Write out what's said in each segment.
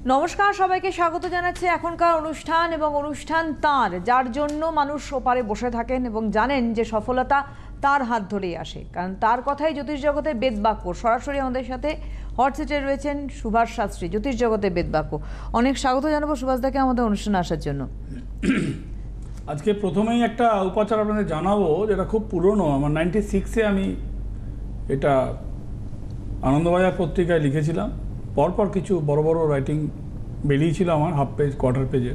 নমস্কার, সবাইকে স্বাগত জানাচ্ছি এখনকার অনুষ্ঠান এবং অনুষ্ঠান তার, যার জন্য মানুষ ওপারে বসে থাকেন এবং জানেন যে সফলতা তার হাত ধরেই আসে, কারণ তার কথাই জ্যোতিষ জগতে বেদবাক্য। সরাসরি আমাদের সাথে হট সিটে রয়েছেন সুভাষ শাস্ত্রী, জ্যোতিষ জগতে বেদবাক্য। অনেক স্বাগত জানাবো সুভাষদাকে আমাদের অনুষ্ঠানে আসার জন্য। আজকে প্রথমেই একটা উপাচার আপনাদের জানাবো, যেটা খুব পুরনো। আমার 96-এ আমি এটা আনন্দবাজার পত্রিকায় লিখেছিলাম। পরপর কিছু বড় বড় রাইটিং বেরিয়েছিল আমার, হাফ পেজ, কোয়ার্টার পেজে।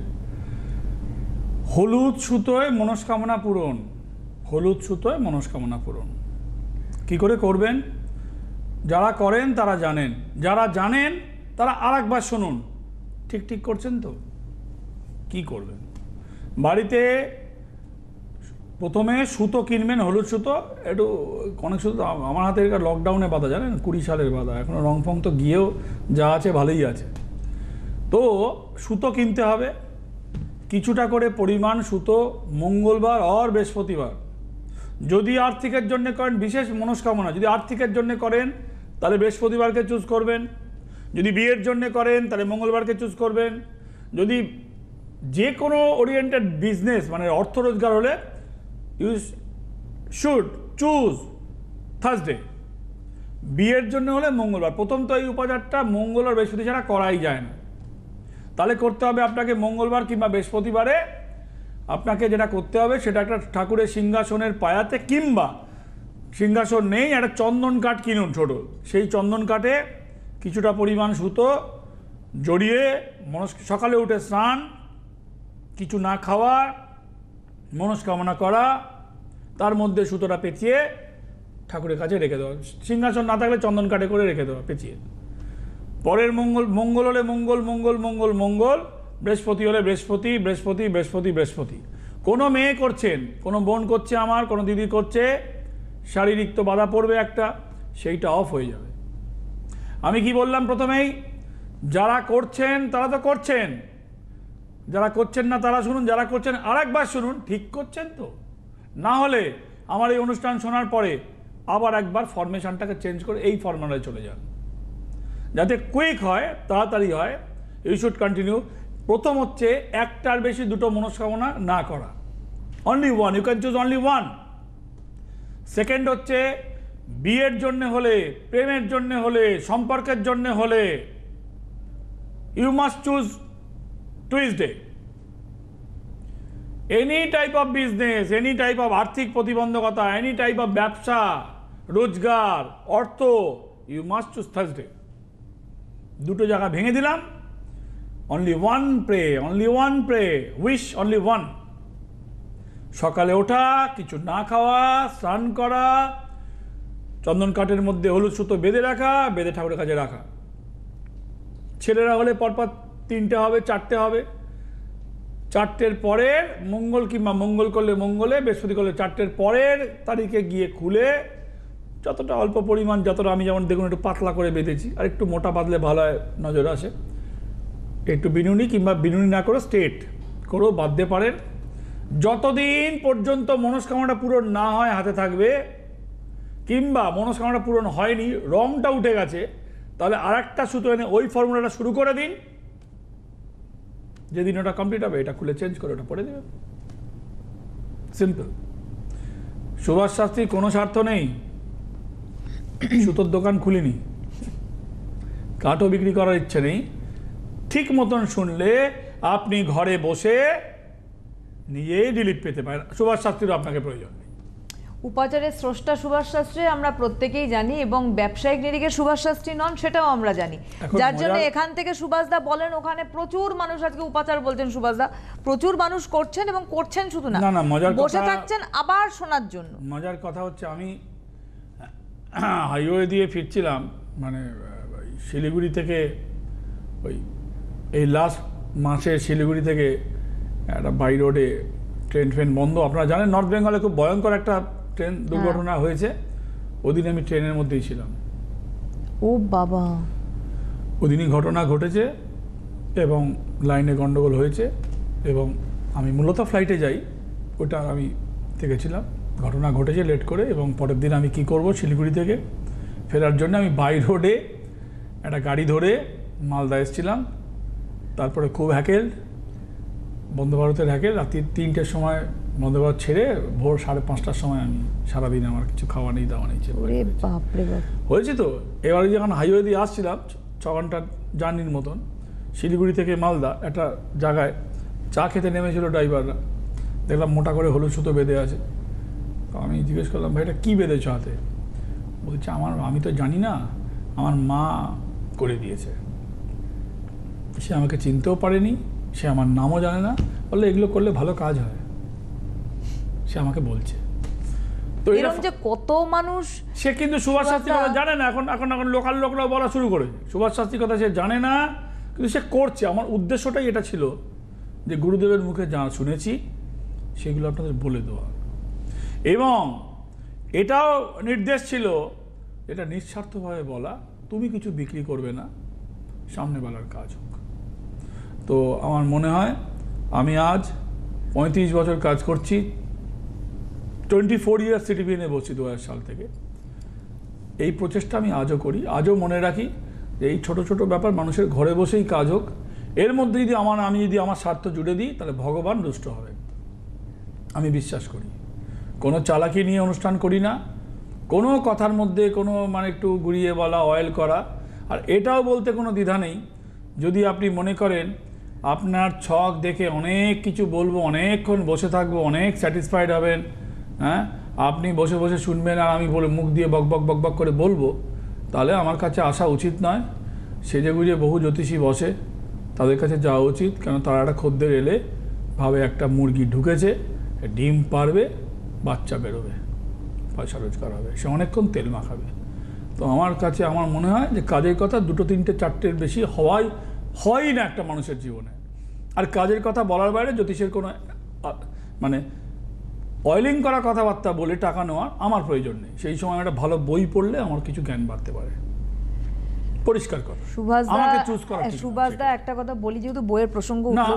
হলুদ সুতোয় মনস্কামনা পূরণ। হলুদ সুতোয় মনস্কামনা পূরণ কী করে করবেন? যারা করেন তারা জানেন, যারা জানেন তারা আরেকবার শুনুন। ঠিক ঠিক করছেন তো? কি করবেন? বাড়িতে প্রথমে সুতো কিনবেন, হলুদ সুতো। একটু অনেক সুতো আমার হাতে লকডাউনে বাঁধা, জানেন, 20 সালের বাঁধা। এখনও রং ফং তো গিয়েও যা আছে ভালোই আছে। তো সুতো কিনতে হবে কিছুটা করে পরিমাণ সুতো, মঙ্গলবার আর বৃহস্পতিবার। যদি আর্থিকের জন্য করেন, বিশেষ মনস্কামনা যদি আর্থিকের জন্য করেন তাহলে বৃহস্পতিবারকে চুজ করবেন। যদি বিয়ের জন্য করেন তাহলে মঙ্গলবারকে চুজ করবেন। যদি যে কোনো ওরিয়েন্টেড বিজনেস মানে অর্থ রোজগার হলে ইউ শুড চুজ থার্সডে। বিয়ের জন্য হলে মঙ্গলবার। প্রথম তো এই উপাচারটা মঙ্গল আর বৃহস্পতি ছাড়া করাই যায় না। তাহলে করতে হবে আপনাকে মঙ্গলবার কিংবা বৃহস্পতিবারে। আপনাকে যেটা করতে হবে সেটা একটা ঠাকুরের সিংহাসনের পায়াতে, কিংবা সিংহাসন নেই, একটা চন্দন কাঠ কিনুন ছোট। সেই চন্দন কাঠে কিছুটা পরিমাণ সুতো জড়িয়ে সকালে উঠে স্নান, কিছু না খাওয়া, মনস্কামনা করা, তার মধ্যে সুতোটা পেঁচিয়ে ঠাকুরের কাছে রেখে দেওয়া। সিংহাসন না থাকলে চন্দন কাঠে করে রেখে দেওয়া পেঁচিয়ে। পরের মঙ্গল হলে মঙ্গল, বৃহস্পতি হলে বৃহস্পতি। কোনো মেয়ে করছেন, কোনো বোন করছে, আমার কোনো দিদি করছে, শারীরিক তো বাধা পড়বে একটা, সেইটা অফ হয়ে যাবে। আমি কি বললাম প্রথমেই? যারা করছেন তারা তো করছেন, যারা করছেন না তারা শুনুন, যারা করছেন আরেকবার শুনুন। ঠিক করছেন তো? না হলে আমার এই অনুষ্ঠান শোনার পরে আবার একবার ফরমেশনটাকে চেঞ্জ করে এই ফর্মুলায় চলে যান, যাতে কুইক হয়, তাড়াতাড়ি হয়। You should continue. প্রথম হচ্ছে একটার বেশি দুটো মনস্কামনা না করা। Only one, you can choose only one. Second হচ্ছে বিয়ের জন্য হলে, প্রেমের জন্য হলে, সম্পর্কের জন্য হলে you must choose Tuesday. Any type of business, any type of আর্থিক প্রতিবন্ধকতা, এনি টাইপ অফ ব্যবসা, রোজগার, অর্থ, ইউ মাস্ট চুজ থার্সডে। দুটো জায়গা ভেঙে দিলাম। Only one pray, only one pray, wish only one. সকালে ওঠা, কিছু না খাওয়া, স্নান করা, চন্দন কাঠের মধ্যে হলুদ সুতো বেঁধে রাখা, বেঁধে ঠাকুরের কাছে রাখা। ছেলেরা হলে পরপর 3টে হবে, 4টে হবে। 4টের পরের মঙ্গল, কিংবা মঙ্গল করলে মঙ্গলে, বৃহস্পতি করলে 4টের পরের তারিখে গিয়ে খুলে যতটা অল্প পরিমাণ, যতটা আমি যেমন দেখুন একটু পাতলা করে বেঁধেছি, আর একটু মোটা বাঁধলে ভালো হয়, নজর আসে। একটু বিনুনি কিংবা বিনুনি না করে স্ট্রেট করেও বাঁধতে পারেন। যতদিন পর্যন্ত মনস্কামনাটা পূরণ না হয় হাতে থাকবে, কিংবা মনস্কামনাটা পূরণ হয়নি, রংটা উঠে গেছে, তাহলে আর একটা সুতো এনে ওই ফর্মুলাটা শুরু করে দিন। যেদিন ওটা কমপ্লিট হবে এটা খুলে চেঞ্জ করে ওটা পরে দেবেন। সিম্পল। সুভাষ শাস্ত্রীর কোনো স্বার্থ নেই, সুতোর দোকান খুলিনি, কাঠও বিক্রি করার ইচ্ছে নেই। ঠিক মতন শুনলে আপনি ঘরে বসে নিজেই রিলিফ পেতে পারেন। সুভাষ শাস্ত্রীরও আপনাকে প্রয়োজন নেই। উপাচারের স্রষ্টা সুভাষ শাস্ত্রী আমরা প্রত্যেকেই জানি, এবং ব্যবসায়িক নিরিখে সুভাষ শাস্ত্রী নন সেটাও আমরা জানি, যার জন্য এখান থেকে সুভাষদা বলেন ওখানে প্রচুর মানুষ আজকে উপাচার বলছেন। সুভাষদা, প্রচুর মানুষ করছেন, এবং করছেন শুধু না, বসে থাকছেন আবার শোনার জন্য। মজার কথা হচ্ছে, আমি হাইওয়ে দিয়ে ফিরছিলাম, মানে শিলিগুড়ি থেকে, ওই এই লাস্ট মাসে শিলিগুড়ি থেকে একটা বাই রোডে ট্রেন বন্ধ। আপনারা জানেন নর্থ বেঙ্গলে খুব ভয়ঙ্কর একটা ট্রেন দুর্ঘটনা হয়েছে। ওদিন আমি ট্রেনের মধ্যেই ছিলাম। ও বাবা! ওদিনই ঘটনা ঘটেছে এবং লাইনে গন্ডগোল হয়েছে, এবং আমি মূলত ফ্লাইটে যাই, ওটা আমি থেকেছিলাম। ঘটনা ঘটেছে লেট করে, এবং পরের দিন আমি কি করব, শিলিগুড়ি থেকে ফেরার জন্য আমি বাই রোডে একটা গাড়ি ধরে মালদা এসেছিলাম। তারপরে খুব হ্যাকেল, বন্দে ভারতের হ্যাকেল। রাত্রি 3টের সময় বন্দে ভারত ছেড়ে ভোর 5:30টার সময় আমি সারাদিন আমার কিছু খাওয়া নেই দাওয়া নেই ওরে বাপরে বাপ। হয়েছে। তো এবারে যখন হাইওয়ে দিয়ে আসছিলাম 6 ঘন্টার জার্নির মতন, শিলিগুড়ি থেকে মালদা একটা জায়গায় চা খেতে নেমেছিল ড্রাইভাররা, দেখলাম মোটা করে হলুদ সুতো বেঁধে আছে। তো আমি জিজ্ঞেস করলাম, ভাই এটা কী বেঁধেছো হাতে? বলছে আমি তো জানি না, আমার মা করে দিয়েছে। সে আমাকে চিনতেও পারেনি, সে আমার নামও জানে না, বললে এগুলো করলে ভালো কাজ হয়, সে আমাকে বলছে। তো এরকম যে কত মানুষ, সে কিন্তু সুভাষ শাস্ত্রীর কথা জানে না। এখন এখন এখন লোকাল লোকরাও বলা শুরু করেছে সুভাষ শাস্ত্রীর কথা সে জানে না, কিন্তু সে করছে। আমার উদ্দেশ্যটাই এটা ছিল যে গুরুদেবের মুখে যা শুনেছি সেগুলো আপনাদের বলে দেওয়া, এবং এটাও নির্দেশ ছিল এটা নিঃস্বার্থভাবে বলা, তুমি কিছু বিক্রি করবে না, সামনেবেলার কাজ হোক। তো আমার মনে হয় আমি আজ 35 বছর কাজ করছি, 24 ইয়ার্স সিটিভিএনে বসছি 2000 সাল থেকে। এই প্রচেষ্টা আমি আজও করি, আজও মনে রাখি যে এই ছোট ছোট ব্যাপার মানুষের ঘরে বসেই কাজ হোক। এর মধ্যে যদি আমি যদি আমার স্বার্থ জুড়ে দিই তাহলে ভগবান রুষ্ট হবে, আমি বিশ্বাস করি। কোনো চালাকি নিয়ে অনুষ্ঠান করি না, কোনো কথার মধ্যে কোনো একটু ঘুরিয়ে বলা, অয়েল করা। আর এটাও বলতে কোনো দ্বিধা নেই, যদি আপনি মনে করেন আপনার ছক দেখে অনেক কিছু বলবো, অনেকক্ষণ বসে থাকবো, অনেক স্যাটিসফাইড হবেন, হ্যাঁ, আপনি বসে বসে শুনবেন আর আমি বলে মুখ দিয়ে বক বক বক বক করে বলবো, তাহলে আমার কাছে আসা উচিত নয়। সেজে গুজে বহু জ্যোতিষী বসে, তাদের কাছে যাওয়া উচিত, কারণ তারা একটা খদ্দের এলে ভাবে একটা মুরগি ঢুকেছে, ডিম পারবে, বাচ্চা বেরোবে, পয়সা রোজগার হবে, সে অনেকক্ষণ তেল মাখাবে। তো আমার কাছে আমার মনে হয় যে কাজের কথা 2, 3, 4টের বেশি হয়ই না একটা মানুষের জীবনে। আর কাজের কথা বলার বাইরে জ্যোতিষের কোনো অয়েলিং করা কথাবার্তা বলে টাকা নেওয়ার আমার প্রয়োজন নেই। সেই সময় একটা ভালো বই পড়লে আমার কিছু জ্ঞান বাড়তে পারে, পরিষ্কার কথা। সুভাষদা একটা কথা বলি, যেহেতু বইয়ের প্রসঙ্গ উঠলো,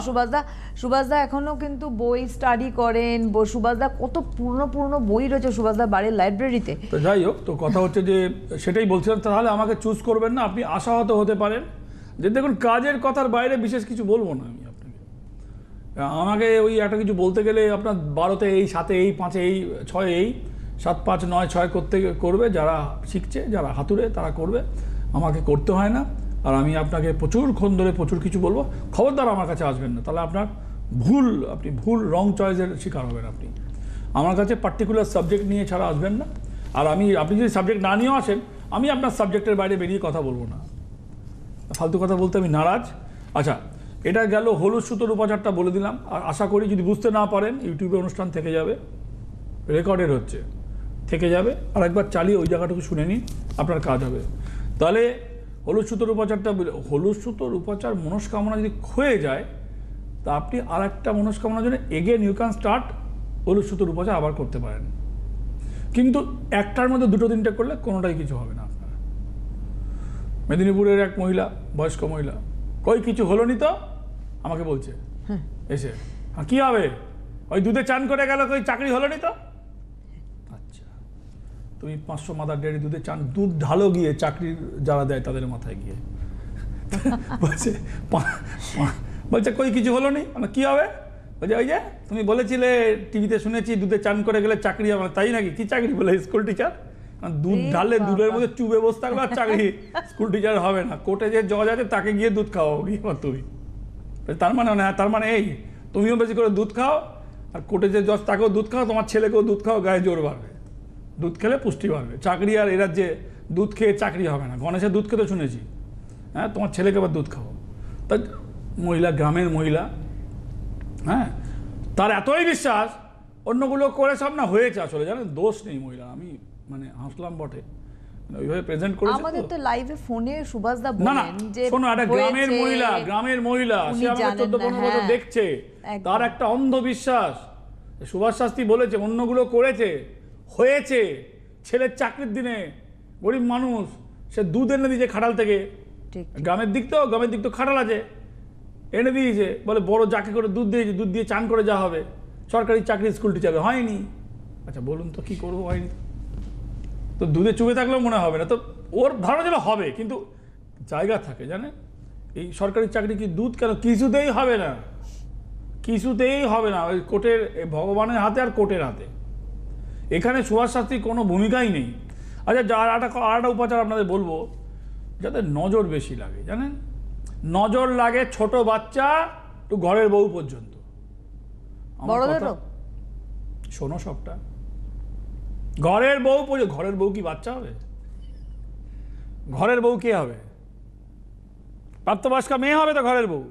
সুভাষদা এখনো কিন্তু বই স্টাডি করেন। সুভাষদা কত পুরনো বই রয়েছে সুভাষদা বাড়ির লাইব্রেরিতে। তো যাই হোক, তো কথা হচ্ছে যে সেটাই বলছিলাম, তাহলে আমাকে চুজ করবেন না, আপনি আশাহত হতে পারেন যে দেখুন কাজের কথার বাইরে বিশেষ কিছু বলবো না আমি আপনাকে। আমাকে ওই একটা কিছু বলতে গেলে আপনার 12তে এই, 7-এ এই, 5-এ এই, 6-এ এই, 7, 5, 9, 6 করবে যারা শিখছে, যারা হাতুড়ে তারা করবে, আমাকে করতে হয় না। আর আমি আপনাকে প্রচুরক্ষণ ধরে প্রচুর কিছু বলবো, খবরদার আমার কাছে আসবেন না, তাহলে আপনি ভুল রং চয়েসের শিকার হবেন। আপনি আমার কাছে পার্টিকুলার সাবজেক্ট নিয়ে ছাড়া আসবেন না। আর আপনি যদি সাবজেক্ট না নিয়েও আসেন, আমি আপনার সাবজেক্টের বাইরে বেরিয়ে কথা বলবো না, ফালতু কথা বলতে আমি নারাজ। আচ্ছা, এটা গেল হলুদ সুতোর উপাচারটা বলে দিলাম। আর আশা করি যদি বুঝতে না পারেন, ইউটিউবে অনুষ্ঠান থেকে যাবে, রেকর্ডেড হচ্ছে, থেকে যাবে, আর একবার চালিয়ে ওই জায়গাটুকু শুনে নিন, আপনার কাজ হবে। তাহলে হলুদ সুতোর উপাচারটা, হলুদ সুতোর উপাচার মনস্কামনা যদি ক্ষয়ে যায়, তা আপনি আর একটা মনস্কামনার জন্য এগেন ইউ ক্যান স্টার্ট হলুদ সুতোর উপাচার আবার করতে পারেন। কিন্তু একটার মধ্যে 2-3টে করলে কোনোটাই কিছু হবে না আপনার। মেদিনীপুরের এক মহিলা, বয়স্ক মহিলা, কই কিছু হলো নি তো, আমাকে বলছে এসে, হ্যাঁ কী হবে, ওই দুধে চান করে গেল, কই চাকরি হলো নি তো। আচ্ছা, তুমি 500 মাদার ডেয়ারি দুধ ঢালো গিয়ে চাকরির যারা দেয় তাদের মাথায় গিয়ে। বলছে কই কিছু হলো নি, আমার কী হবে? বলছে ওই যে তুমি বলেছিলে টিভিতে শুনেছি দুধে চান করে গেলে চাকরি হবে, তাই নাকি? কি চাকরি? বলে স্কুল টিচার। দুধ ঢাললে দুধের মধ্যে চুবে বসে থাকবে, আর চাকরি স্কুল টিচার হবে না। কোর্টে যে জজ আছে তাকে গিয়ে দুধ খাওয়াও গিয়ে তুমি। তার মানে এই তুমিও বেশি করে দুধ খাও, আর কোর্টে যে জজ তাকেও দুধ খাও, তোমার ছেলেকেও দুধ খাও, গায়ে জোর বাড়বে, দুধ খেলে পুষ্টি বাড়বে। চাকরি আর এরা যে দুধ খেয়ে চাকরি হবে না, গণেশের দুধ খেতে শুনেছি, হ্যাঁ, তোমার ছেলেকে আবার দুধ খাও। তা মহিলা, গ্রামের মহিলা, হ্যাঁ, তার এতই বিশ্বাস, অন্যগুলো করে সব না হয়েছে। আসলে জানেন, দোষ নেই মহিলা, আমি হাসলাম বটে, ওইভাবে প্রেজেন্ট করেছে। আমাদের তো লাইভে ফোনে সুভাষদা না বলেন যে শোনো, একটা গ্রামের মহিলা সে আমাকে 14-15 বছর দেখছে, তার একটা অন্ধবিশ্বাস। সুভাষ শাস্ত্রী বলেছে অন্যগুলো করেছে, হয়েছে। ছেলের চাকরির দিনে গরিব মানুষ, সে দুধ এনে দিয়েছে খাটাল থেকে, গ্রামের দিক তো খাটাল আছে, এনে দিয়েছে, বলে বড় যাকে করে দুধ দিয়েছে, দুধ দিয়ে চান করে যা হবে, সরকারি চাকরি স্কুল টিচারে হয়নি। আচ্ছা বলুন তো কি করবো, হয়নি তো দুধে চুবে থাকলেও মনে হবে না। তো ওর ধারণা যেন হবে, কিন্তু জায়গা থাকে জানেন, এই সরকারি চাকরি কি দুধ কেন? কিছুতেই হবে না, কিছুতেই হবে না। ওই কোর্টের, ভগবানের হাতে আর কোর্টের হাতে। এখানে সুভাষ শাস্ত্রীর কোনো ভূমিকাই নেই। আচ্ছা, যার আরেকটা উপাচার আপনাদের বলবো, যাদের নজর বেশি লাগে, জানেন, নজর লাগে ছোট বাচ্চা তো ঘরের বউ পর্যন্ত। আমার বড়দেরও? কথা শোনো সবটা। ঘরের বউ ঘরের বউ কি বাচ্চা হবে? ঘরের বউ কে হবে? প্রাপ্তবয়স্কা মেয়ে হবে তো ঘরের বউ।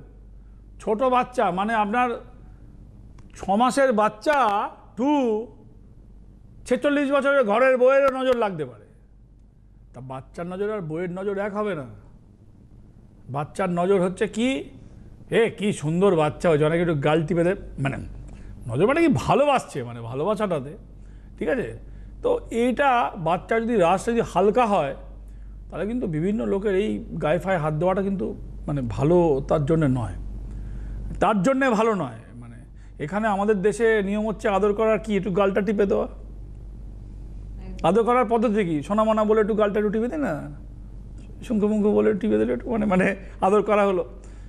ছোট বাচ্চা মানে আপনার 6 মাসের বাচ্চা টু 46 বছরের ঘরের বউয়েরও নজর লাগতে পারে। তা বাচ্চার নজর আর বউয়ের নজর এক হবে না। বাচ্চার নজর হচ্ছে কি, কি সুন্দর বাচ্চা হয়েছে, অনেকে একটু গাল টিপে দেয়, মানে নজর মানে কি ভালোবাসছে, মানে ভালোবাসাটাতে, ঠিক আছে। তো এইটা বাচ্চা যদি রাসটা যদি হালকা হয়, তাহলে কিন্তু বিভিন্ন লোকের এই গায়ে ফায়ে হাত দেওয়াটা কিন্তু মানে ভালো তার জন্যে নয়, তার জন্যে ভালো নয়। মানে এখানে আমাদের দেশে নিয়ম হচ্ছে আদর করার কি, একটু গালটা টিপে দেওয়া। আদর করার পদ্ধতি কি, সোনামনা বলে একটু গালটা একটু টিপে দিই না, শঙ্কুমুঙ্কু বলে টিপে দিলে একটু মানে আদর করা হলো।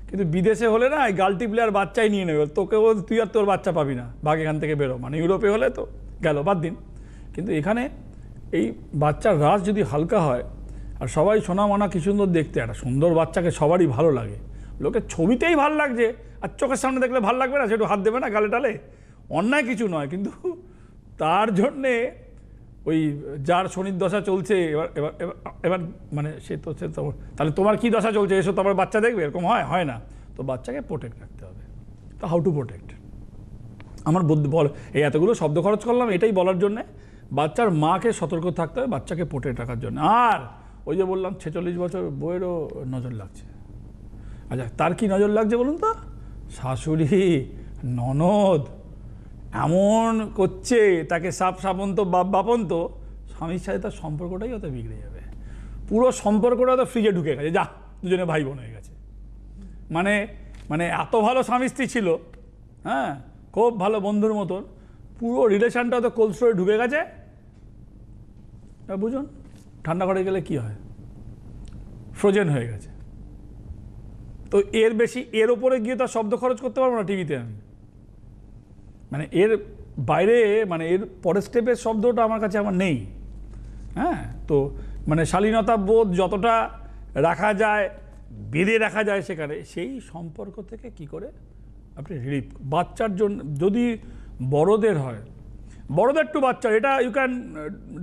কিন্তু বিদেশে হলে না, এই গাল টিপলে আর বাচ্চাই নিয়ে নেবে, তোকেও তুই আর তোর বাচ্চা পাবি না, ভাগ এখান থেকে বেরো। মানে ইউরোপে হলে তো গেল, বাদ দিন। কিন্তু এখানে এই বাচ্চার রাস যদি হালকা হয়, আর সবাই সোনামনা কি সুন্দর দেখতে, একটা সুন্দর বাচ্চাকে সবারই ভালো লাগে। লোকের ছবিতেই ভালো লাগছে, আর চোখের সামনে দেখলে ভালো লাগবে না, সেটু হাত দেবে না গালে টালে, অন্যায় কিছু নয়। কিন্তু তার জন্যে ওই যার শনির দশা চলছে, এবার এবার এবার মানে সে তো তাহলে তোমার কি দশা চলছে এসব তো আমার বাচ্চা দেখবে, এরকম হয় না। তো বাচ্চাকে প্রোটেক্ট রাখতে হবে। তো হাউ টু প্রোটেক্ট, আমার বল এই এতগুলো শব্দ খরচ করলাম এটাই বলার জন্যে, বাচ্চার মাকে সতর্ক থাকতে হবে বাচ্চাকে প্রোটেক্ট রাখার জন্য। আর ওই যে বললাম 46 বছর বউয়েরও নজর লাগছে। আচ্ছা, তার কি নজর লাগছে বলুন তো? শাশুড়ি, ননদ এমন করছে তাকে সাপ সাপন্ত বাপন্ত, স্বামীর সাথে তার সম্পর্কটাই হয়তো বিগড়ে যাবে। পুরো সম্পর্কটা তো ফ্রিজে ঢুকে গেছে, যা দুজনে ভাই বোন হয়ে গেছে। মানে মানে এত ভালো স্বামী স্ত্রী ছিল, হ্যাঁ, খুব ভালো বন্ধুর মতন, পুরো রিলেশনটা তো কোল্ড স্টোরে ঢুকে গেছে। বুঝুন ঠান্ডা ঘরে গেলে কি হয়, ফ্রোজেন হয়ে গেছে। তো এর বেশি, এর ওপরে গিয়ে তো শব্দ খরচ করতে পারবো না টিভিতে আমি। মানে এর বাইরে, মানে এর পরের স্টেপের শব্দটা আমার কাছে আমার নেই। হ্যাঁ, তো মানে শালীনতা বোধ যতটা রাখা যায়, বেঁধে রাখা যায় সেখানে, সেই সম্পর্ক থেকে কি করে আপনি রিলিফ। বাচ্চার জন্য যদি বড়দের হয়, বড়দের টু বাচ্চার, এটা you can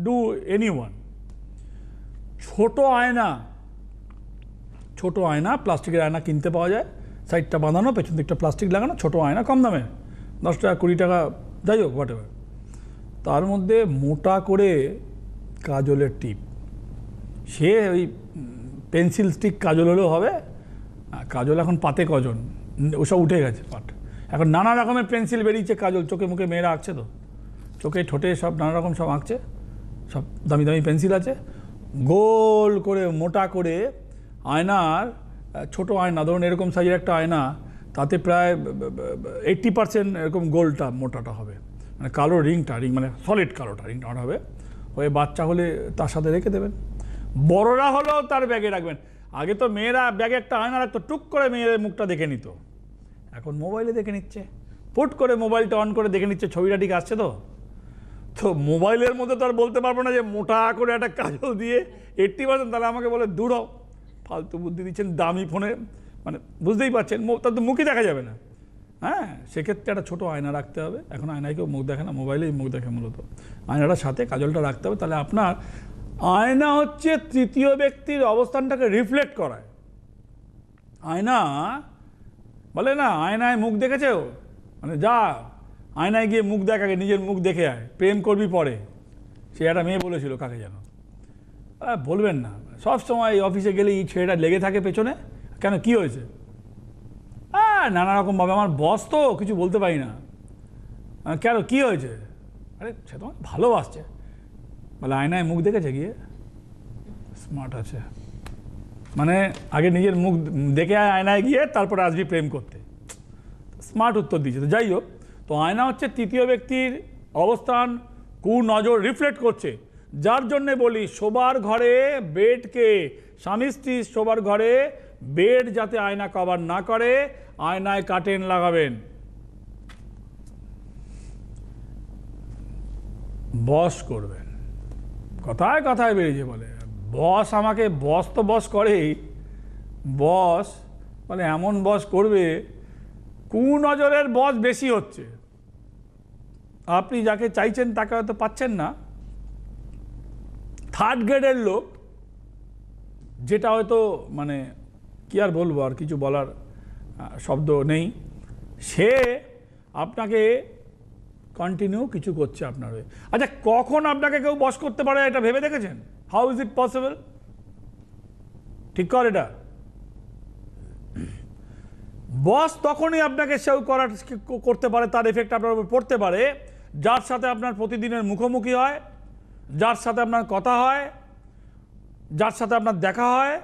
do any one. ছোট আয়না, প্লাস্টিকের আয়না কিনতে পাওয়া যায়, সাইডটা বাঁধানো, পেছন দিকটা প্লাস্টিক লাগানো, ছোট আয়না, কম দামে, 10 টাকা 20 টাকা, যাই হোক হোয়াট এভার। তার মধ্যে মোটা করে কাজলের টিপ, সে ওই পেন্সিল স্টিক কাজল হলেও হবে। কাজল এখন পাতে কজন, ওসব উঠে গেছে পাট। এখন নানা রকমের পেন্সিল বেরিয়েছে কাজল, চোখে মুখে মেয়েরা আঁকছে, তো চোখে ঠোঁটে সব নানা রকম সব আঁকছে, সব দামি দামি পেন্সিল আছে। গোল করে মোটা করে আয়নার, ছোট আয়না ধরুন এরকম সাইজের একটা আয়না, তাতে প্রায় 80% এরকম গোলটা মোটাটা হবে, মানে কালো রিং মানে সলিড কালোটা রিংটা হবে। ওই বাচ্চা হলে তার সাথে রেখে দেবেন, বড়রা হলেও তার ব্যাগে রাখবেন। আগে তো মেয়েরা ব্যাগে একটা আয়না রাখতো, টুক করে মেয়েদের মুখটা দেখে নিত, এখন মোবাইলে দেখে নিচ্ছে, ফুট করে মোবাইলটা অন করে দেখে নিচ্ছে ছবিটা ঠিক আসছে তো। তো মোবাইলের মধ্যে তো আর বলতে পারবো না যে মোটা করে একটা কাজল দিয়ে 80%, তাহলে আমাকে বলে দূর হও, ফালতু বুদ্ধি দিচ্ছেন দামি ফোনে, মানে বুঝতেই পারছেন তার তো মুখই দেখা যাবে না। হ্যাঁ, সেক্ষেত্রে একটা ছোটো আয়না রাখতে হবে। এখন আয়নায় কেউ মুখ দেখে না, মোবাইলেই মুখ দেখে মূলত। আয়নাটার সাথে কাজলটা রাখতে হবে, তাহলে আপনার আয়না হচ্ছে তৃতীয় ব্যক্তির অবস্থানটাকে রিফ্লেক্ট করায়। আয়না বলে না, আয়নায় মুখ দেখেছে, মানে যা আয়নায় গিয়ে মুখ দেখ, আগে নিজের মুখ দেখে আয়, প্রেম করবি পরে। সে একটা মেয়ে বলেছিল, কাকে যেন, বলবেন না, সব সময় অফিসে গেলে এই ছেলেটা লেগে থাকে পেছনে, কেন কি হয়েছে, নানা রকমভাবে, আমার বস তো কিছু বলতে পারি না, কেন কি হয়েছে, আরে সে তোমার ভালোবাসছে, বলে আয়নায় মুখ দেখেছে গিয়ে, স্মার্ট আছে, মানে আগে নিজের মুখ দেখে আয়নায় গিয়ে তারপরে আসবি প্রেম করতে, স্মার্ট উত্তর দিয়েছে। তো যাই হোক, তো আয়না হচ্ছে তৃতীয় ব্যক্তির অবস্থান, নজর রিফ্লেক্ট করছে। যার জন্যে বলি শোবার ঘরে বেডকে, স্বামী স্ত্রী শোবার ঘরে বেড যাতে আয়না কভার না করে, আয়নায় কার্টেন লাগাবেন। বস করবেন, কথায় কথায় বেরিয়ে বলে বস আমাকে, বস তো বস করেই, বস মানে এমন বস করবে, কুনজরের বস বেশি হচ্ছে। আপনি যাকে চাইছেন তাকে হয়তো পাচ্ছেন না, থার্ড গ্রেডের লোক, যেটা হয়তো মানে কি আর বলবো, আর কিছু বলার শব্দ নেই, সে আপনাকে কন্টিনিউ কিছু করছে আপনার হয়ে। আচ্ছা, কখন আপনাকে কেউ বস করতে পারে এটা ভেবে দেখেছেন? How is it possible? ঠিক কর এটা। বস তখনই আপনাকে সেও করতে পারে, তার এফেক্ট আপনার উপর পড়তে পারে, যার সাথে আপনার প্রতিদিনের মুখোমুখি হয়, যার সাথে আপনার কথা হয়, যার সাথে আপনার দেখা হয়,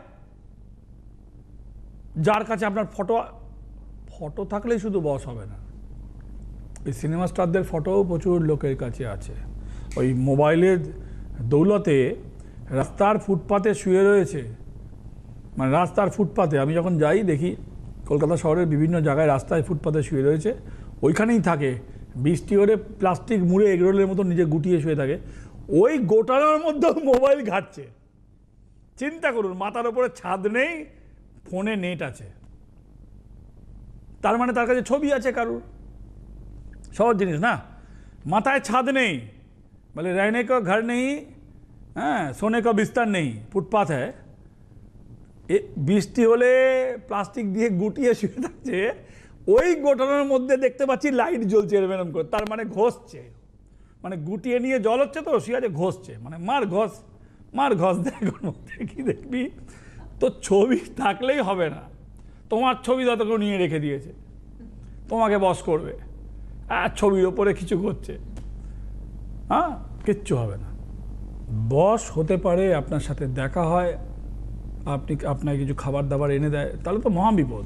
যার কাছে আপনার ফটো থাকলেই শুধু বস হবে না। ওই সিনেমা স্টারদের ফটোও প্রচুর লোকের কাছে আছে। ওই মোবাইলের দৌলতে রাস্তার ফুটপাতে শুয়ে রয়েছে, মানে রাস্তার ফুটপাতে আমি যখন যাই দেখি কলকাতা শহরের বিভিন্ন জায়গায় রাস্তায় ফুটপাতে শুয়ে রয়েছে, ওইখানেই থাকে, বৃষ্টি হলে প্লাস্টিক মুড়ে এগরোলের মতো নিজে গুটিয়ে শুয়ে থাকে, ওই গোটানোর মধ্যেও মোবাইল ঘাটছে। চিন্তা করুন, মাথার উপরে ছাদ নেই, ফোনে নেট আছে, তার মানে তার কাছে ছবি আছে কারুর। সহজ জিনিস না? মাথায় ছাদ নেই, বলে रहने को घर नहीं, হ্যাঁ, सोने का बिस्तर नहीं, ফুটপাথ হ্যাঁ, বৃষ্টি হলে প্লাস্টিক দিয়ে গুটিয়ে শুয়ে থাকছে, ওই গোটানোর মধ্যে দেখতে পাচ্ছি লাইট জ্বলছে এরকম করে, তার মানে ঘষছে, মানে গুটিয়ে নিয়ে জল হচ্ছে তো শুয়ে আছে, ঘষছে, মানে মার ঘষ দেখ, ওর মধ্যে কি দেখবি? তো ছবি থাকলেই হবে না, তোমার ছবি যত কেউ নিয়ে রেখে দিয়েছে, তোমাকে বস করবে, আর ছবির ওপরে কিছু করছে, হ্যাঁ, কিচ্ছু হবে না। বস হতে পারে আপনার সাথে দেখা হয়, আপনাকে কিছু খাবার দাবার এনে দেয়, তাহলে তো মহাবিপদ।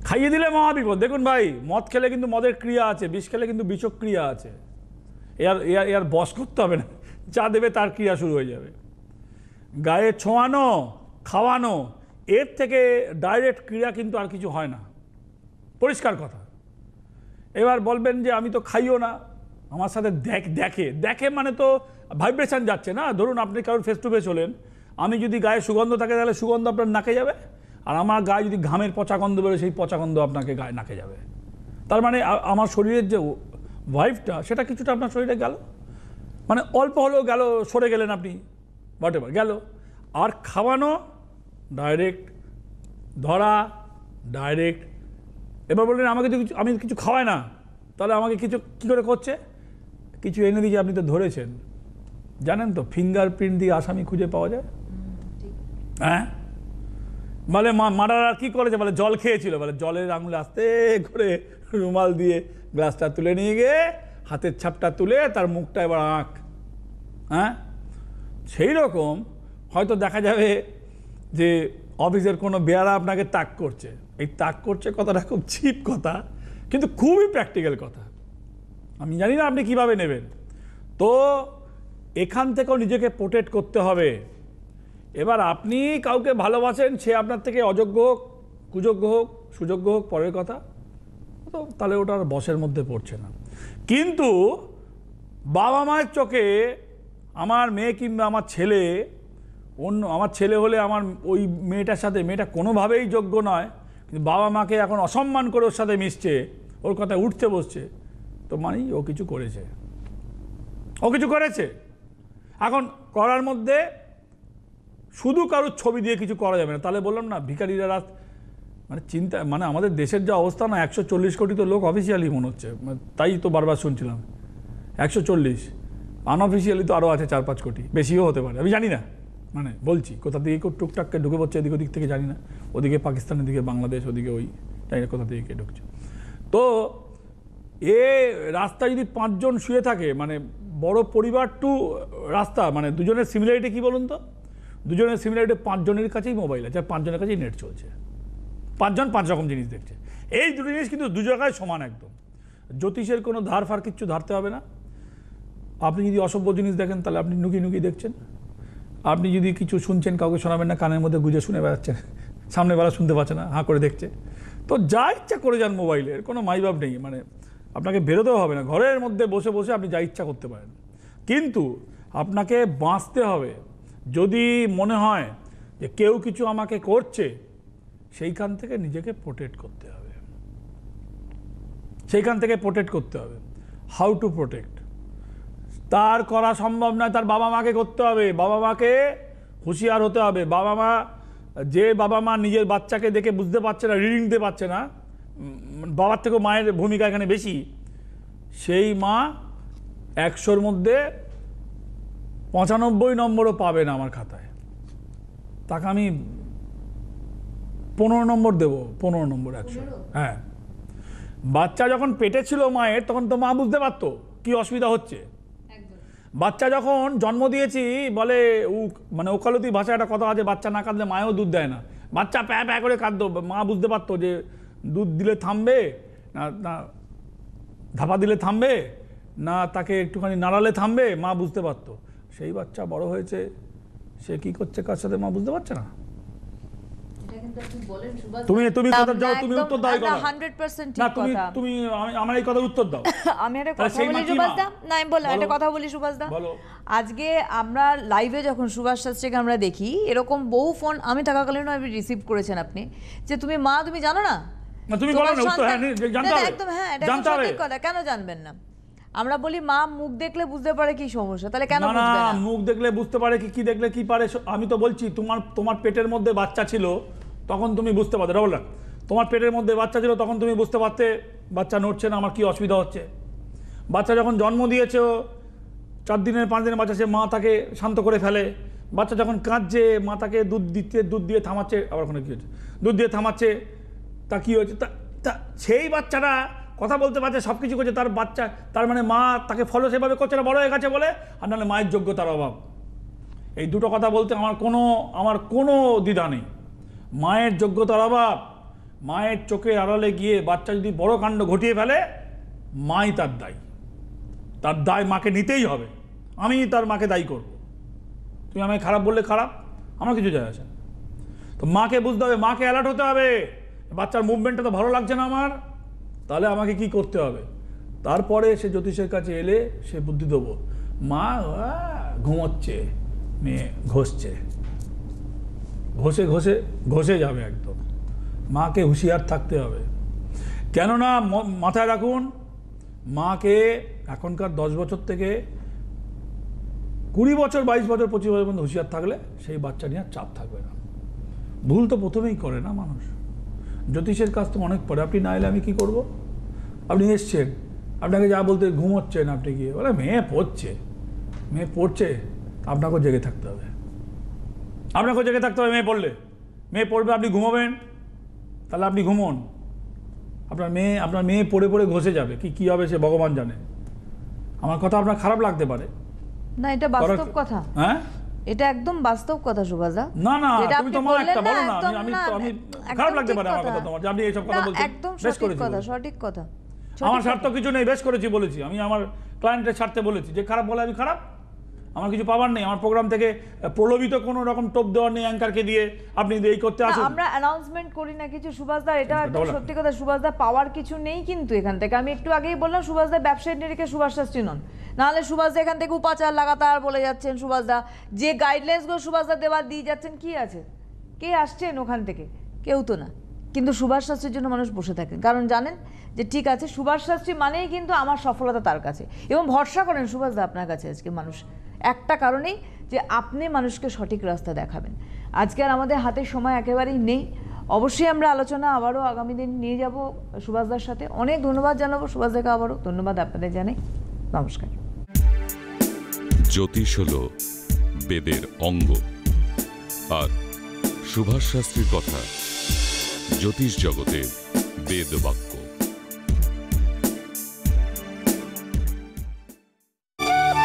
খাইয়ে দিলে মহাবিপদ। দেখুন ভাই, মদ খেলে কিন্তু মদের ক্রিয়া আছে, বিষ খেলে কিন্তু বিষক্রিয়া আছে, এর বস করতে হবে না, যা দেবে তার ক্রিয়া শুরু হয়ে যাবে। গায়ে ছোঁয়ানো, খাওয়ানো, এর থেকে ডাইরেক্ট ক্রিয়া কিন্তু আর কিছু হয় না, পরিষ্কার কথা। এবার বলবেন যে আমি তো খাইও না, আমার সাথে দেখে মানে তো ভাইব্রেশন যাচ্ছে না। ধরুন আপনি কারোর ফেস টু ফেস হলেন, আমি যদি গায়ে সুগন্ধ থাকে তাহলে সুগন্ধ আপনার নাকে যাবে, আর আমার গায়ে যদি ঘামের পচা গন্ধ বেরোয় সেই পচা গন্ধ আপনাকে গায়ে নাকে যাবে। তার মানে আমার শরীরের যে ভাইবটা সেটা কিছুটা আপনার শরীরে গেল, মানে অল্প হলেও গেল, সরে গেলেন আপনি, হোয়াট এভার গেল। আর খাওয়ানো ডাইরেক্ট, ধরা ডাইরেক্ট। এবার বললেন আমি কিছু খাওয়াই না, তাহলে আমাকে কিছু কী করে করছে? কিছু এনে দিয়েছে, আপনি তো ধরেছেন, জানেন তো ফিঙ্গারপ্রিন্ট দিয়ে আসামি খুঁজে পাওয়া যায়। হ্যাঁ, বলে মার্ডারার কি করেছে? বলে জল খেয়েছিল, বলে জলের আঙুলে আস্তে করে রুমাল দিয়ে গ্লাসটা তুলে নিয়ে গিয়ে হাতের ছাপটা তুলে তার মুখটা এবার আঁক। হ্যাঁ, সেই রকম হয়তো দেখা যাবে যে অফিসের কোনো বেয়ারা আপনাকে তাক করছে। এই তাক করছে কথাটা খুব চিপ কথা, কিন্তু খুবই প্র্যাকটিক্যাল কথা। আমি জানি না আপনি কিভাবে নেবেন। তো এখান থেকেও নিজেকে প্রোটেক্ট করতে হবে। এবার আপনি কাউকে ভালোবাসেন, সে আপনার থেকে অযোগ্য হোক, কুযোগ্য হোক, সুযোগ্য হোক, পরের কথা, তো তাহলে ওটা আর বসের মধ্যে পড়ছে না। কিন্তু বাবা মায়ের চোখে আমার মেয়ে কিংবা আমার ছেলে, আমার ছেলে হলে আমার ওই মেয়েটার সাথে, মেয়েটা কোনোভাবেই যোগ্য নয়, কিন্তু বাবা মাকে এখন অসম্মান করে ওর সাথে মিশছে, ওর কথায় উঠতে বসছে, তো মানেই ও কিছু করেছে, এখন করার মধ্যে শুধু কারোর ছবি দিয়ে কিছু করা যাবে না। তাহলে বললাম না, ভিখারিরা মানে চিন্তা, মানে আমাদের দেশের যা অবস্থা না, 140 কোটি তো লোক অফিসিয়ালি মনে হচ্ছে, তাই তো বারবার শুনছিলাম 140, আনঅফিসিয়ালি তো আরও আছে 4-5 কোটি, বেশিও হতে পারে, আমি জানি না, মানে বলছি কোথা থেকে টুকটাককে ঢুকে পড়ছে এদিক ওদিক থেকে, জানি না, ওদিকে পাকিস্তানের দিকে বাংলাদেশ, ওদিকে ওই জানি না কোথা থেকে ঢুকছে। তো রাস্তায় যদি 5 জন শুয়ে থাকে, মানে বড় পরিবার টু রাস্তা, মানে দুজনের সিমিলারিটি কি বলুন তো? দুজনের সিমিলারিটি 5 জনের কাছেই মোবাইল আছে, আর 5 জনের কাছেই নেট চলছে, 5 জন 5 রকম জিনিস দেখছে। এই দুটো জিনিস কিন্তু দু জায়গায় সমান একদম। জ্যোতিষের কোনো ধার ফার কিচ্ছু ধারতে হবে না। আপনি যদি অসভ্য জিনিস দেখেন তাহলে আপনি নুকিয়ে নুকিয়ে দেখছেন, আপনি যদি কিছু শুনছেন কাউকে শোনাবেন না, কানের মধ্যে গুঁজে শুনে বেড়াচ্ছেন, সামনে বেলা শুনতে পাচ্ছে না, হাঁ করে দেখছে। তো যা ইচ্ছা করে যান, মোবাইলের কোনো মাইবাব নেই, মানে আপনাকে বেরোতেও হবে না, ঘরের মধ্যে বসে বসে আপনি যা ইচ্ছা করতে পারেন। কিন্তু আপনাকে বাঁচতে হবে। যদি মনে হয় যে কেউ কিছু আমাকে করছে, সেইখান থেকে নিজেকে প্রোটেক্ট করতে হবে, সেইখান থেকে প্রোটেক্ট করতে হবে। হাউ টু প্রোটেক্ট, তার করা সম্ভব নয়, তার বাবা মাকে করতে হবে, বাবা মাকে হুঁশিয়ার হতে হবে। যে বাবা মা নিজের বাচ্চাকে দেখে বুঝতে পারছে না, রিডিং দিতে পারছে না, বাবার থেকেও মায়ের ভূমিকা এখানে বেশি, সেই মা 100-র মধ্যে 95 নম্বরও পাবে না আমার খাতায়, তাকে আমি 15 নম্বর দেবো, 15 নম্বর 100। হ্যাঁ, বাচ্চা যখন পেটে ছিল মায়ের, তখন তো মা বুঝতে পারতো কি অসুবিধা হচ্ছে। বাচ্চা যখন জন্ম দিয়েছি বলে, মানে ওকালতি ভাষায় একটা কথা আছে, বাচ্চা না কাঁদলে মায়েও দুধ দেয় না। বাচ্চা প্যা প্যা করে কাঁদতো, মা বুঝতে পারতো যে দুধ দিলে থামবে না, না ধাপা দিলে থামবে না, তাকে একটুখানি নাড়ালে থামবে, মা বুঝতে পারতো। সেই বাচ্চা বড় হয়েছে, সে কি করছে কার সাথে মা বুঝতে পারছে না। তুমি কোথা যাও, তুমি উত্তর দাও। 100% ঠিক কথা। তুমি আমার এই কথার উত্তর দাও। আমি একটা কথা বলি সুভাষ দা, না আমি বললাম একটা কথা বলি সুভাষ দা। আজকে আমরা লাইভে যখন সুভাষ শাস্ত্রীকে আমরা দেখি, এরকম বহু ফোন আমি থাকাকালীন আমি রিসিভ করেছেন আপনি, যে তুমি মা, তুমি জানো না, তুমি বলো না উত্তর। হ্যাঁ, জানতে হবে, একদম, হ্যাঁ, এটা সঠিক কথা। কেন জানবেন না? আমরা বলি মা মুখ দেখলে বুঝতে পারে কি সমস্যা, তাহলে কেন বুঝবে না? মুখ দেখলে বুঝতে পারে কি দেখলে কি পারে। আমি তো বলছি তোমার পেটের মধ্যে বাচ্চা ছিল, তখন তুমি বুঝতে পারতে। তোমার পেটের মধ্যে বাচ্চা ছিল, তখন তুমি বুঝতে পারতে বাচ্চা নড়ছে না, আমার কি অসুবিধা হচ্ছে। বাচ্চা যখন জন্ম দিয়েছে, 4 দিনের 5 দিনের বাচ্চা, সে মা তাকে শান্ত করে ফেলে। বাচ্চা যখন কাঁদছে, মা তাকে দুধ দিয়ে থামাচ্ছে, আবার ওখানে কী হচ্ছে, দুধ দিয়ে থামাচ্ছে, তা কী হয়েছে, তা সেই বাচ্চাটা কথা বলতে পারছে, সব কিছু করছে, তার বাচ্চা, তার মানে মা তাকে ফলো সেভাবে করছে না, বড় হয়ে গেছে বলে, আর নাহলে মায়ের যোগ্যতার অভাব। এই দুটো কথা বলতে আমার কোনো দ্বিধা নেই। মায়ের যোগ্যতার অভাব, মায়ের চোখের আড়ালে গিয়ে বাচ্চা যদি বড় কাণ্ড ঘটিয়ে ফেলে, মাই তার দায় মাকে নিতেই হবে। আমি তার মাকে দায়ী করব। তুমি আমাকে খারাপ বললে খারাপ, আমার কিছু যায় আসে না। তো মাকে বুঝতে হবে, মাকে অ্যালার্ট হতে হবে। বাচ্চার মুভমেন্টটা তো ভালো লাগছে না আমার, তাহলে আমাকে কি করতে হবে। তারপরে সে জ্যোতিষের কাছে এলে সে বুদ্ধি দেবো। মা ঘুমোচ্ছে, মেয়ে ঘষে যাবে একদম। মাকে হুঁশিয়ার থাকতে হবে। কেননা মাথায় রাখুন, মাকে এখনকার 10 বছর থেকে 20 বছর, 22 বছর, 25 বছর পর্যন্ত হুঁশিয়ার থাকলে সেই বাচ্চা নিয়ে চাপ থাকবে না। ভুল তো প্রথমেই করে না মানুষ, জ্যোতিষের কাজ তো অনেক পরে। আপনি না এলে আমি কি করব? আপনি এসছেন, আপনাকে যা বলতে ঘুমোচ্ছেন, আপনি গিয়ে বলে মেয়ে পড়ছে, আপনাকেও জেগে থাকতে হবে। মেয়ে পড়বে, আপনি ঘুমাবেন, তাহলে আপনি ঘুমোন। আপনার মেয়ে পড়ে ঘষে যাবে, কি হবে সে ভগবান জানে। আমার কথা আপনার খারাপ লাগতে পারে, না এটা বাস্তব কথা। হ্যাঁ, এটা একদম বাস্তব কথা সুভাষদা। না তুমি তো মা একটা বলো না, আমি খারাপ লাগতে পারে আমার কথা তোমার, যে আপনি এইসব কথা বলছেন। একদম সঠিক কথা। আমার স্বার্থ কিছু নেই, বেশ করেছি বলেছি, আমি আমার ক্লায়েন্টের স্বার্থে বলেছি। যে খারাপ বলে আমি খারাপ, আমার কিছু পাবার নেই। আমার প্রোগ্রাম থেকে প্রলোভিত কোনো রকম টোপ দেওয়ার নেই অ্যাঙ্কারকে দিয়ে আপনি এই করতে আসুন। আমরা অ্যানাউন্সমেন্ট করি না কিছু সুভাষদা, এটা একদম সত্যি কথা। সুভাষদা পাওয়ার কিছু নেই কিন্তু এখান থেকে। আমি একটু আগেই বললাম সুভাষদা ব্যবসায়ী নিরিখে সুভাষ শাস্ত্রী নন, নাহলে সুভাষদা এখান থেকে উপাচার লাগাতার বলে যাচ্ছেন। সুভাষদা যে গাইডলাইন্সগুলো সুভাষদা দিয়ে যাচ্ছেন, কি আছে, কে আসছেন ওখান থেকে? কেউ তো না। কিন্তু সুভাষ শাস্ত্রীর জন্য মানুষ বসে থাকেন, কারণ জানেন যে ঠিক আছে সুভাষ শাস্ত্রী মানেই কিন্তু আমার সফলতা তার কাছে, এবং ভরসা করেন সুভাষদা আপনার কাছে আজকে মানুষ একটা কারণেই, যে আপনি মানুষকে সঠিক রাস্তা দেখাবেন। আজকে আর আমাদের হাতে সময় একেবারেই নেই। অবশ্যই আমরা আলোচনা আবারও আগামী দিন নিয়ে যাব সুভাষদার সাথে। অনেক ধন্যবাদ জানাবো সুভাষদাকে, আবারও ধন্যবাদ আপনাদের জানাই। নমস্কার। জ্যোতিষ হল বেদের অঙ্গ, আর সুভাষ শাস্ত্রীর কথা জ্যোতিষ জগতে বেদবাক্য।